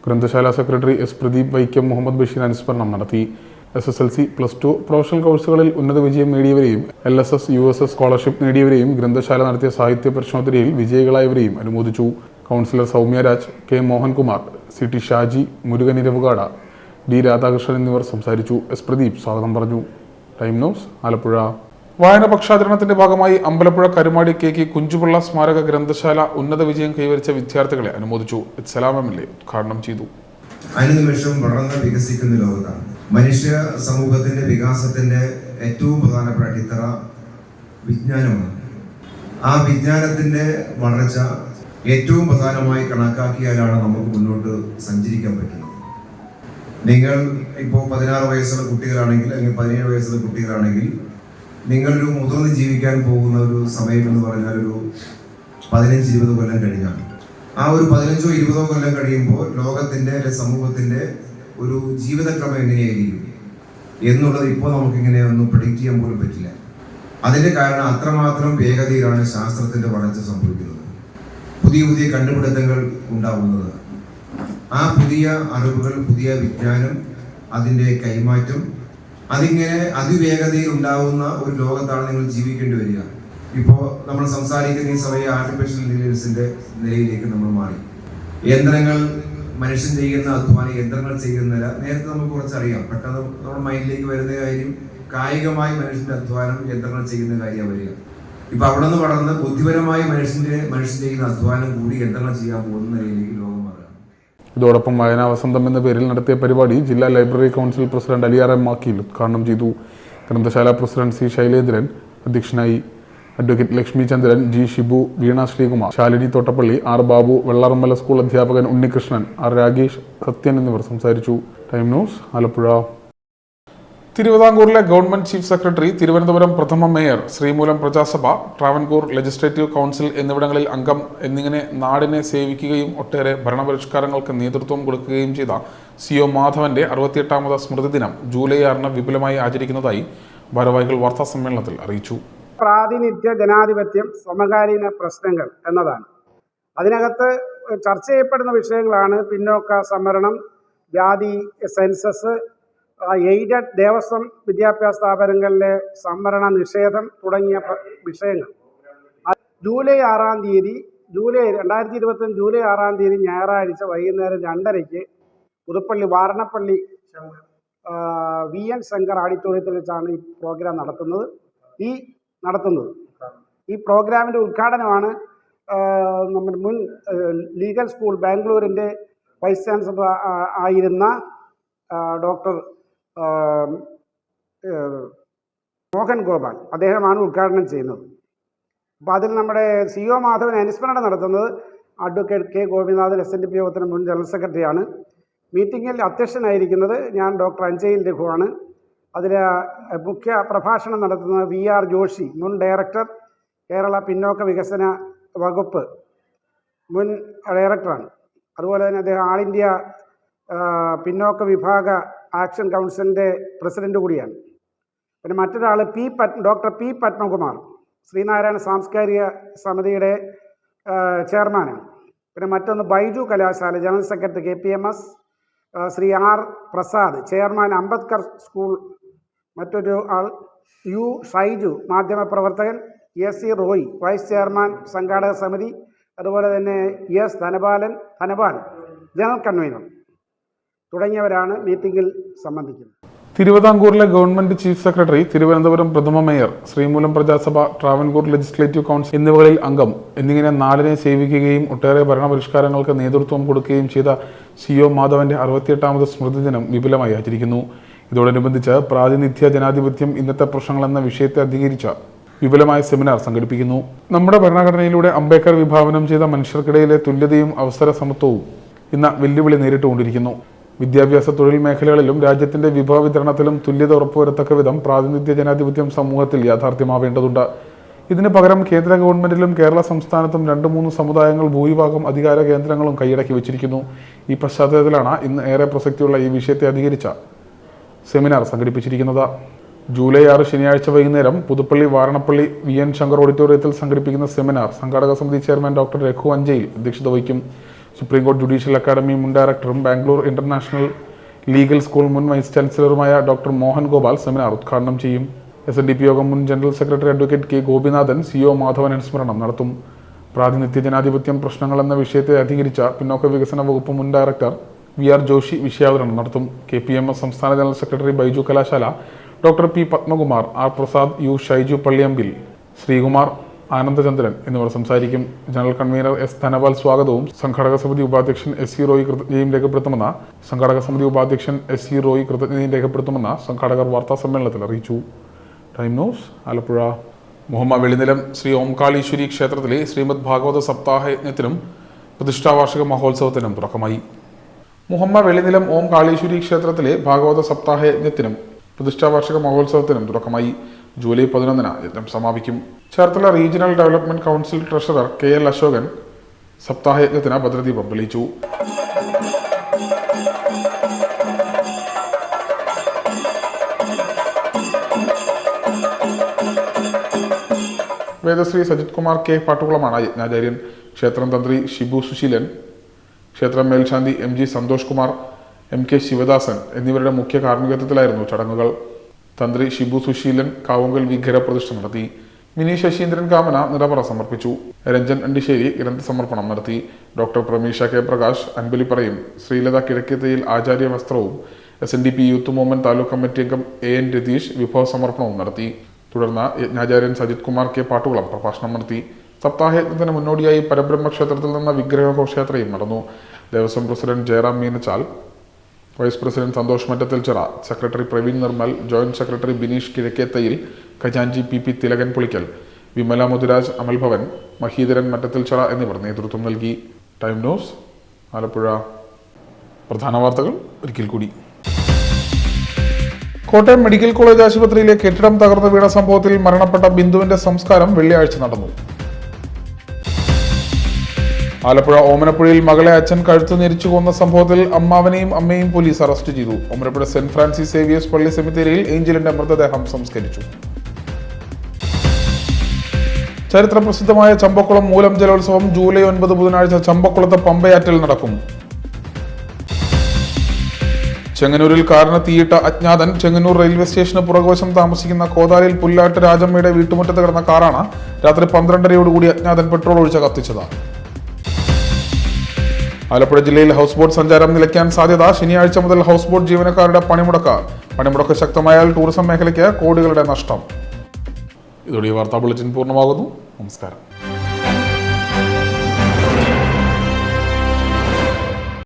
Speaker 1: ഗ്രന്ഥശാല സെക്രട്ടറി S. പ്രദീപ് വൈക്കം മുഹമ്മദ് ബഷീർ അനുസ്മരണം നടത്തി. SSLC, +2 പ്രൊഫഷണൽ കോഴ്സുകളിൽ ഉന്നത വിജയം നേടിയവരെയും LSS, USS സ്കോളർഷിപ്പ് നേടിയവരെയും ഗ്രന്ഥശാല നടത്തിയ സാഹിത്യ പരിശോധനയിൽ വിജയികളായവരെയും അനുമോദിച്ചു. Councillor Soumya Raj, K. Mohankumar, CT Shaji, Murugan Iravukad, D. Radhakrishnan എന്നിവർ സംസാരിച്ചു. S. പ്രദീപ് സ്വാഗതം പറഞ്ഞു. Time news, Alappuzha. വായന പക്ഷാചരണത്തിന്റെ ഭാഗമായി അമ്പലപ്പുഴ കരുമാടി KK കുഞ്ചുപിള്ള സ്മാരക ഗ്രന്ഥശാല ഉന്നത വിജയം കൈവരിച്ച വിദ്യാർത്ഥികളെ അനുമോദിച്ചു. സലാം MLA ഉദ്ഘാടനം ചെയ്തു.
Speaker 3: അനുനിമിഷം വളർന്ന് വികസിക്കുന്ന ലോകത്താണ് മനുഷ്യ സമൂഹത്തിന്റെ വികാസത്തിന്റെ ഏറ്റവും പ്രധാനപ്പെട്ട അടിത്തറ വിജ്ഞാനമാണ്. ആ വിജ്ഞാനത്തിന്റെ വളർച്ച ഏറ്റവും പ്രധാനമായി കണക്കാക്കിയാലാണ് നമുക്ക് മുന്നോട്ട് സഞ്ചരിക്കാൻ പറ്റുന്നത്. നിങ്ങൾ ഇപ്പോൾ 16 വയസ്സുള്ള കുട്ടികളാണെങ്കിൽ, അല്ലെങ്കിൽ 17 വയസ്സുള്ള കുട്ടികളാണെങ്കിൽ, നിങ്ങളൊരു മുതിർന്ന് ജീവിക്കാൻ പോകുന്ന ഒരു സമയം എന്ന് പറഞ്ഞാൽ ഒരു 15-20 കൊല്ലം കഴിഞ്ഞാണ്. ആ ഒരു 15 or 20 കൊല്ലം കഴിയുമ്പോൾ ലോകത്തിന്റെ സമൂഹത്തിന്റെ ഒരു ജീവിതക്രമം എങ്ങനെയായിരിക്കും എന്നുള്ളത് ഇപ്പോൾ നമുക്കിങ്ങനെ ഒന്നും പ്രെഡിക്റ്റ് ചെയ്യാൻ പോലും പറ്റില്ല. അതിന്റെ കാരണം അത്രമാത്രം വേഗതയിലാണ് ശാസ്ത്രത്തിന്റെ വളർച്ച സംഭവിക്കുന്നത്, പുതിയ കണ്ടുപിടുത്തങ്ങൾ ഉണ്ടാവുന്നത്. ആ പുതിയ അറിവുകൾ, പുതിയ വിജ്ഞാനം, അതിന്റെ കൈമാറ്റം, അതിങ്ങനെ അതിവേഗതയിൽ ഉണ്ടാവുന്ന ഒരു ലോകത്താണ് നിങ്ങൾ ജീവിക്കേണ്ടി വരിക. ഇപ്പോൾ നമ്മൾ സംസാരിക്കുന്ന ഈ സമയം ആർട്ടിഫിഷ്യൽ ഇന്റലിജൻസിന്റെ നിലയിലേക്ക് നമ്മൾ മാറി. യന്ത്രങ്ങൾ മനുഷ്യൻ ചെയ്യുന്ന അധ്വാനം യന്ത്രങ്ങൾ ചെയ്യുന്നില്ല. നേരത്തെ നമുക്ക് കുറച്ചറിയാം, പെട്ടെന്ന് നമ്മുടെ മൈൻഡിലേക്ക് വരുന്ന കാര്യം കായികമായി മനുഷ്യന്റെ അധ്വാനം യന്ത്രങ്ങൾ ചെയ്യുന്ന കാര്യമാണ് വരിക. ഇപ്പൊ അവിടെ നിന്ന് വളർന്ന് ബുദ്ധിപരമായി മനുഷ്യൻ ചെയ്യുന്ന അധ്വാനം കൂടി യന്ത്രങ്ങൾ ചെയ്യാൻ പോകുന്ന നിലയിലേക്ക് ലോകം മാറുക.
Speaker 1: ഇതോടൊപ്പം വായനാ വസന്തം എന്ന പേരിൽ നടത്തിയ പരിപാടി ജില്ലാ library council president Aliyar M. Makkeel ഉദ്ഘാടനം ചെയ്തു. ഗ്രന്ഥശാല പ്രസിഡന്റ് C. ശൈലേന്ദ്രൻ അധ്യക്ഷനായി. അഡ്വക്കേറ്റ് ലക്ഷ്മി ചന്ദ്രൻ, G. ഷിബു, വീണ ശ്രീകുമാർ, ശാലിനി തോട്ടപ്പള്ളി, R. ബാബു, വെള്ളാറമ്മല സ്കൂൾ അധ്യാപകൻ ഉണ്ണികൃഷ്ണൻ, R. രാഗേഷ്, സത്യൻ എന്നിവർ സംസാരിച്ചു. Time news, Alappuzha. തിരുവിതാംകൂറിലെ ഗവൺമെന്റ് ചീഫ് സെക്രട്ടറി, തിരുവനന്തപുരം പ്രഥമ mayor, Sreemoolam Prajasabha, Travancore legislative council എന്നിവിടങ്ങളിൽ അംഗം എന്നിങ്ങനെ നാടിനെ സേവിക്കുകയും ഒട്ടേറെ ഭരണപരിഷ്കാരങ്ങൾക്ക് നേതൃത്വം കൊടുക്കുകയും ചെയ്ത CO മാധവന്റെ 68ാമത് സ്മൃതിദിനം ജൂലൈ 6-ന് വിപുലമായി ആചരിക്കുന്നതായി ഭാരവാഹികൾ വാർത്താസമ്മേളനത്തിൽ അറിയിച്ചു.
Speaker 5: പ്രാതിനിധ്യ ജനാധിപത്യം, സമകാലീന പ്രശ്നങ്ങൾ എന്നതാണ്. അതിനകത്ത് ചർച്ച ചെയ്യപ്പെടുന്ന വിഷയങ്ങളാണ് പിന്നോക്ക സംവരണം, ജാതി സെൻസസ്, എയ്ഡഡ് ദേവസ്വം വിദ്യാഭ്യാസ സ്ഥാപനങ്ങളിലെ സംവരണ നിഷേധം തുടങ്ങിയ വിഷയങ്ങൾ. ജൂലൈ 2025 ജൂലൈ 6 ഞായറാഴ്ച വൈകുന്നേരം 2:30 പുതുപ്പള്ളി വാരണപ്പള്ളി VN ശങ്കർ ഓഡിറ്റോറിയത്തിൽ വെച്ചാണ് ഈ പ്രോഗ്രാം നടത്തുന്നത്. ഈ പ്രോഗ്രാമിൻ്റെ ഉദ്ഘാടനമാണ് നമ്മുടെ മുൻ ലീഗൽ സ്കൂൾ ബാംഗ്ലൂരിൻ്റെ വൈസ് ചാൻസലർ ആയിരുന്ന ഡോക്ടർ മോഹൻ ഗോപാൽ, അദ്ദേഹമാണ് ഉദ്ഘാടനം ചെയ്യുന്നത്. അപ്പോൾ അതിൽ നമ്മുടെ CO മാധവൻ അനുസ്മരണം നടത്തുന്നത് അഡ്വക്കേറ്റ് കെ ഗോപിനാഥൻ SNDP യോഗത്തിന് മുൻ ജനറൽ സെക്രട്ടറിയാണ്. മീറ്റിങ്ങിൽ അധ്യക്ഷനായിരിക്കുന്നത് ഞാൻ ഡോക്ടർ അഞ്ജയിൽ രഘുവാണ്. അതിൽ മുഖ്യ പ്രഭാഷണം നടത്തുന്നത് VR ജോഷി, മുൻ ഡയറക്ടർ, കേരള പിന്നോക്ക വികസന വകുപ്പ് മുൻ ഡയറക്ടറാണ്. അതുപോലെ തന്നെ അദ്ദേഹം ആൾ ഇന്ത്യ പിന്നോക്ക വിഭാഗ ആക്ഷൻ കൗൺസിലിൻ്റെ പ്രസിഡന്റ് കൂടിയാണ്. പിന്നെ മറ്റൊരാൾ ഡോക്ടർ പി പത്മകുമാർ, ശ്രീനാരായണ സാംസ്കാരിക സമിതിയുടെ ചെയർമാനാണ്. പിന്നെ മറ്റൊന്ന് Baiju Kalashala general secretary KPMS, Shri R Prasad, chairman Ambedkar school. മറ്റൊരു ആൾ U ഷൈജു, മാധ്യമപ്രവർത്തകൻ. AC റോയ്, വൈസ് ചെയർമാൻ സംഘാടക സമിതി. അതുപോലെ തന്നെ S ധനപാൽ, ജനറൽ കൺവീനർ തുടങ്ങിയവരാണ് മീറ്റിംഗിൽ സംബന്ധിക്കുന്നത്.
Speaker 1: തിരുവിതാംകൂറിലെ ഗവൺമെന്റ് ചീഫ് സെക്രട്ടറി, തിരുവനന്തപുരം പ്രഥമ mayor, Sreemoolam Prajasabha, Travancore legislative council എന്നിവകളിൽ അംഗം എന്നിങ്ങനെ നാടിനെ സേവിക്കുകയും ഒട്ടേറെ ഭരണപരിഷ്കാരങ്ങൾക്ക് നേതൃത്വം കൊടുക്കുകയും ചെയ്ത CO മാധവന്റെ 68ാമത് സ്മൃതിദിനം വിപുലമായി ആചരിക്കുന്നു. ഇതോടനുബന്ധിച്ച് പ്രാതിനിധ്യ ജനാധിപത്യം ഇന്നത്തെ പ്രശ്നങ്ങളെന്ന വിഷയത്തെ അധികരിച്ച വിപുലമായ സെമിനാർ സംഘടിപ്പിക്കുന്നു. നമ്മുടെ ഭരണഘടനയിലൂടെ അംബേദ്കർ വിഭാവനം ചെയ്ത മനുഷ്യർക്കിടയിലെ തുല്യതയും അവസര സമത്വവും ഇന്ന് വെല്ലുവിളി നേരിട്ടുകൊണ്ടിരിക്കുന്നു. വിദ്യാഭ്യാസ തൊഴിൽ മേഖലകളിലും രാജ്യത്തിന്റെ വിഭവ വിതരണത്തിലും തുല്യത ഉറപ്പുവരത്തക്ക വിധം പ്രാതിനിധ്യ ജനാധിപത്യം സമൂഹത്തിൽ യാഥാർത്ഥ്യമാവേണ്ടതുണ്ട്. ഇതിന് പകരം കേന്ദ്ര ഗവൺമെന്റിലും കേരള സംസ്ഥാനത്തും 2-3 സമുദായങ്ങൾ ഭൂരിഭാഗം അധികാര കേന്ദ്രങ്ങളും കൈയടക്കി വെച്ചിരിക്കുന്നു. ഈ പശ്ചാത്തലത്തിലാണ് ഇന്ന് ഏറെ പ്രസക്തിയുള്ള ഈ വിഷയത്തെ അധികരിച്ച സെമിനാർ സംഘടിപ്പിച്ചിരിക്കുന്നത്. ജൂലൈ 6 ശനിയാഴ്ച വൈകുന്നേരം പുതുപ്പള്ളി വാരണപ്പള്ളി VN ശങ്കർ ഓഡിറ്റോറിയത്തിൽ സംഘടിപ്പിക്കുന്ന സെമിനാർ സംഘാടക സമിതി ചെയർമാൻ ഡോക്ടർ രഘു അഞ്ചയിൽ അധ്യക്ഷത വഹിക്കും. സുപ്രീംകോടതി ജുഡീഷ്യൽ അക്കാദമി മുൻ ഡയറക്ടറും ബാംഗ്ലൂർ ഇന്റർനാഷണൽ ലീഗൽ സ്കൂൾ മുൻ വൈസ് ചാൻസലറുമായ ഡോക്ടർ മോഹൻ ഗോപാൽ സെമിനാർ ഉദ്ഘാടനം ചെയ്യും. SNDP യോഗം മുൻ general secretary advocate K Gopinathan CO Madhavan അനുസ്മരണം നടത്തും. പ്രാതിനിധ്യ ജനാധിപത്യം പ്രശ്നങ്ങൾ എന്ന വിഷയത്തെ അധികരിച്ച പിന്നോക്ക വികസന വകുപ്പ് മുൻ ഡയറക്ടർ VR ജോഷി വിഷയാവതരണം നടത്തും. KPMS സംസ്ഥാന general secretary Baiju Kalashala, doctor P Padmakumar, R Prasad, U Shaiju Palliyambil, Sreekumar, Anandachandran എന്നിവർ സംസാരിക്കും. ജനറൽ കൺവീനർ S ധനപാൽ സ്വാഗതവും സംഘാടക സമിതി ഉപാധ്യക്ഷൻ SC റോയ് കൃതജ്ഞതയും രേഖപ്പെടുത്തുമെന്ന് സംഘാടകർ വാർത്താ സമ്മേളനത്തിൽ അറിയിച്ചു. Time news, Alappuzha. മുഹമ്മ വെളിനിലം ശ്രീ ഓംകാളീശ്വരി ക്ഷേത്രത്തിലെ ശ്രീമദ് ഭാഗവത സപ്താഹ യജ്ഞത്തിനും പ്രതിഷ്ഠാവാർഷിക മഹോത്സവത്തിനും തുടക്കമായി. മുഹമ്മ വെളിനിലം ഓം കാളീശ്വരി ക്ഷേത്രത്തിലെ ഭാഗവത സപ്താഹ യജ്ഞത്തിനും പ്രതിഷ്ഠാവാർഷിക മഹോത്സവത്തിനും തുടക്കമായി. ജൂലൈ 11 യജ്ഞം സമാപിക്കും. Cherthala regional development council treasurer KL Ashokan സപ്താഹ യജ്ഞത്തിന് ഭദ്രദീപം തെളിയിച്ചു. വേദശ്രീ സജിത് കുമാർ K പാട്ടുകുളമാണ് യജ്ഞാചാര്യൻ. ക്ഷേത്രം തന്ത്രി ഷിബു സുശീലൻ, ക്ഷേത്രം മേൽശാന്തി MG സന്തോഷ് കുമാർ, MK ശിവദാസൻ എന്നിവരുടെ മുഖ്യ കാർമ്മികത്വത്തിലായിരുന്നു ചടങ്ങുകൾ. തന്ത്രി ഷിബു സുശീലൻ കാവുങ്കൽ വിഗ്രഹ പ്രതിഷ്ഠ നടത്തി. മിനി ശശീന്ദ്രൻ കാമന നിറപറ സമർപ്പിച്ചു. രഞ്ജൻ അണ്ടിശ്ശേരി ഗ്രന്ഥസമർപ്പണം നടത്തി. ഡോക്ടർ പ്രമീഷ K പ്രകാശ് അൻപലിപ്പറയും ശ്രീലത കിഴക്കേത്തയിൽ ആചാര്യ വസ്ത്രവും SNDP youth movement taluk committee അംഗം AN രതീഷ് വിഭവ സമർപ്പണവും നടത്തി. തുടർന്ന് യജ്ഞാചാര്യൻ സജിത് കുമാർ K പാട്ടുകുളം പ്രഭാഷണം നടത്തി. സപ്താഹയജ്ഞത്തിന് മുന്നോടിയായി പരബ്രഹ്മ ക്ഷേത്രത്തിൽ നിന്ന് വിഗ്രഹ ഘോഷയാത്രയും നടന്നു. Devaswom president Jayaram Meenachal, vice president Santhosh Mattathilchira, secretary Praveen Nirmal, joint secretary Bineesh Kizhakkethayil, ഖജാൻജി PP തിലകൻ പുളിക്കൽ, വിമല മുതുരാജ്, അമൽഭവൻ, മഹീധരൻ മറ്റത്തിൽച്ചിറ എന്നിവർ നേതൃത്വം നൽകി. Time news, Alappuzha. പ്രധാന വാർത്തകൾ ഒരിക്കൽ കൂടി. കോട്ടയം മെഡിക്കൽ കോളേജ് ആശുപത്രിയിലെ കെട്ടിടം തകർന്നു വീണ സംഭവത്തിൽ മരണപ്പെട്ട ബിന്ദുവിന്റെ സംസ്കാരം വെള്ളിയാഴ്ച നടന്നു. ആലപ്പുഴ ഓമനപ്പുഴയിൽ മകളെ അച്ഛൻ കഴുത്തു ഞെരിച്ചു കൊന്ന സംഭവത്തിൽ അമ്മാവനെയും അമ്മയും പോലീസ് അറസ്റ്റ് ചെയ്തു. ഓമനപ്പുഴ സെന്റ് ഫ്രാൻസിസ് സേവിയേഴ്സ് പള്ളി സെമിത്തേരിയിൽ ഏഞ്ചലിന്റെ മൃതദേഹം സംസ്കരിച്ചു. ചരിത്ര പ്രസിദ്ധമായ ചമ്പക്കുളം മൂലം ജലോത്സവം ജൂലൈ 9 ബുധനാഴ്ച ചമ്പക്കുളത്ത് പമ്പയാറ്റിൽ നടക്കും. ചെങ്ങന്നൂരിൽ കാറിന് തീയിട്ട അജ്ഞാതൻ. ചെങ്ങന്നൂർ റെയിൽവേ സ്റ്റേഷന് പുറകുവശം താമസിക്കുന്ന കോതാലിൽ പുല്ലാട്ട് രാജമ്മയുടെ വീട്ടുമുറ്റത്ത് കിടന്ന കാറാണ് രാത്രി 12:30യോടുകൂടി അജ്ഞാതൻ പെട്രോൾ ഒഴിച്ച് കത്തിച്ചത്. ആലപ്പുഴ ജില്ലയിൽ ഹൗസ് ബോട്ട് സഞ്ചാരം നിലയ്ക്കാൻ സാധ്യത. ശനിയാഴ്ച മുതൽ ഹൗസ് ബോട്ട് ജീവനക്കാരുടെ പണിമുടക്ക് ശക്തമായാൽ ടൂറിസം മേഖലയ്ക്ക് കോടികളുടെ നഷ്ടം. ഇതോടെ വാർത്താ ബുള്ളറ്റിൻ പൂർണ്ണമാകുന്നു. നമസ്കാരം.